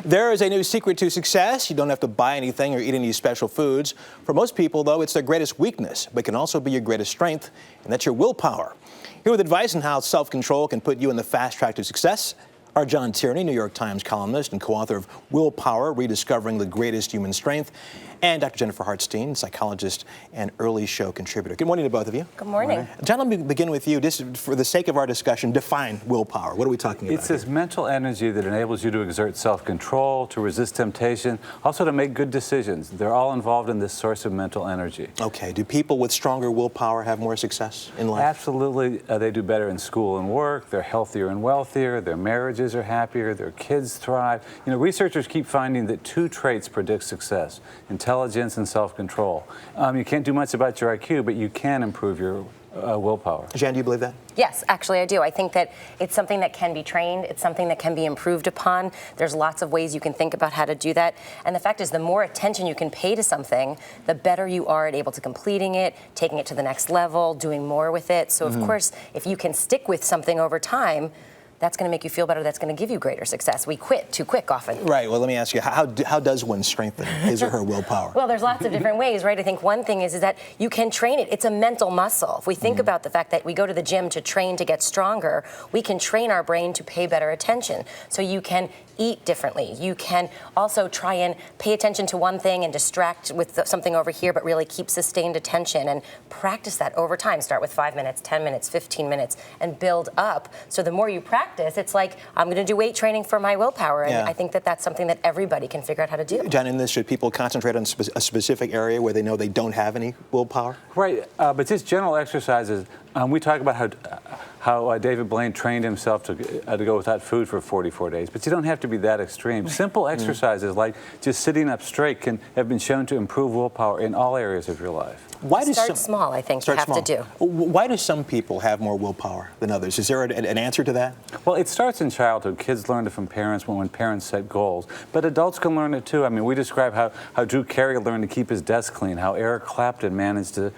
There is a new secret to success. You don't have to buy anything or eat any special foods. For most people, though, it's their greatest weakness, but can also be your greatest strength, and that's your willpower. Here with advice on how self-control can put you in the fast track to success are John Tierney, New York Times columnist and co-author of Willpower, Rediscovering the Greatest Human Strength, and Dr. Jennifer Hartstein, psychologist and early show contributor. Good morning to both of you. Good morning. John, let me begin with you. Just for the sake of our discussion, define willpower. What are we talking about? It's this mental energy that enables you to exert self-control, to resist temptation, also to make good decisions. They're all involved in this source of mental energy. Okay. Do people with stronger willpower have more success in life? Absolutely. They do better in school and work. They're healthier and wealthier. Their marriages are happier. Their kids thrive. You know, researchers keep finding that two traits predict success: intelligence and self-control. You can't do much about your IQ, but you can improve your willpower. Jan, do you believe that? Yes, actually I do. I think that it's something that can be trained. It's something that can be improved upon. There's lots of ways you can think about how to do that. And the fact is, the more attention you can pay to something, the better you are at able to completing it, taking it to the next level, doing more with it. So of course, if you can stick with something over time, that's going to make you feel better. That's going to give you greater success. We quit too quick often. Right. Well, let me ask you, how does one strengthen his or her willpower? Well, there's lots of different ways, right? I think one thing is that you can train it. It's a mental muscle. If we think about the fact that we go to the gym to train to get stronger, we can train our brain to pay better attention. So you can eat differently. You can also try and pay attention to one thing and distract with something over here, but really keep sustained attention and practice that over time. Start with 5 minutes, 10 minutes, 15 minutes, and build up. So the more you practice, it's like, I'm going to do weight training for my willpower. And I think that that's something that everybody can figure out how to do. John, in this, should people concentrate on a specific area where they know they don't have any willpower? Right, but just general exercises. We talk about how David Blaine trained himself to go without food for 44 days, but you don't have to be that extreme. Simple exercises like just sitting up straight have been shown to improve willpower in all areas of your life. Start small, I think, you have to do. Why do some people have more willpower than others? Is there an answer to that? Well, it starts in childhood. Kids learn it from parents when parents set goals. But adults can learn it too. I mean, we describe how Drew Carey learned to keep his desk clean, how Eric Clapton managed to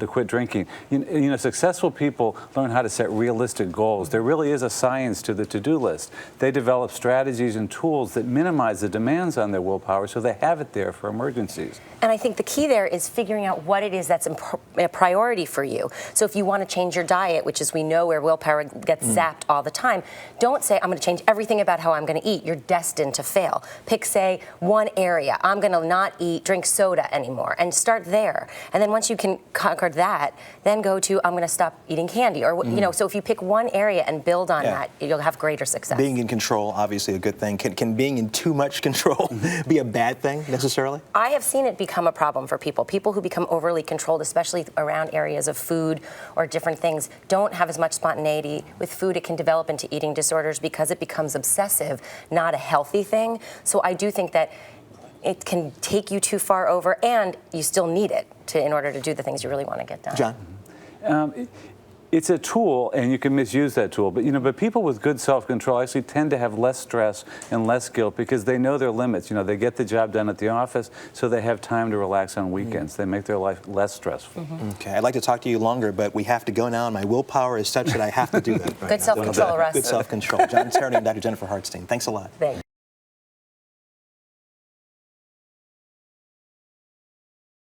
quit drinking. You know, successful people learn how to set realistic goals. There really is a science to the to-do list. They develop strategies and tools that minimize the demands on their willpower so they have it there for emergencies. And I think the key there is figuring out what it is that's a priority for you. So if you want to change your diet, which is we know where willpower gets zapped all the time, don't say, I'm going to change everything about how I'm going to eat. You're destined to fail. Pick, say, one area. I'm going to not drink soda anymore, and start there. And then once you can conquer that, then go to, I'm going to stop eating candy. Or, you know, so if you pick one area and build on that, you'll have greater success. Being in control, obviously a good thing. Can being in too much control be a bad thing, necessarily? I have seen it become a problem for people. People who become overly controlled, especially around areas of food or different things, don't have as much spontaneity. With food, it can develop into eating disorders because it becomes obsessive, not a healthy thing. So I do think that it can take you too far over, and you still need it in order to do the things you really want to get done. John? It's a tool, and you can misuse that tool. But people with good self-control actually tend to have less stress and less guilt because they know their limits. You know, they get the job done at the office, so they have time to relax on weekends. They make their life less stressful. Okay, I'd like to talk to you longer, but we have to go now, and my willpower is such that I have to do that. Good self-control, Russ. Good self-control. John Tierney and Dr. Jennifer Hartstein. Thanks a lot. Thanks.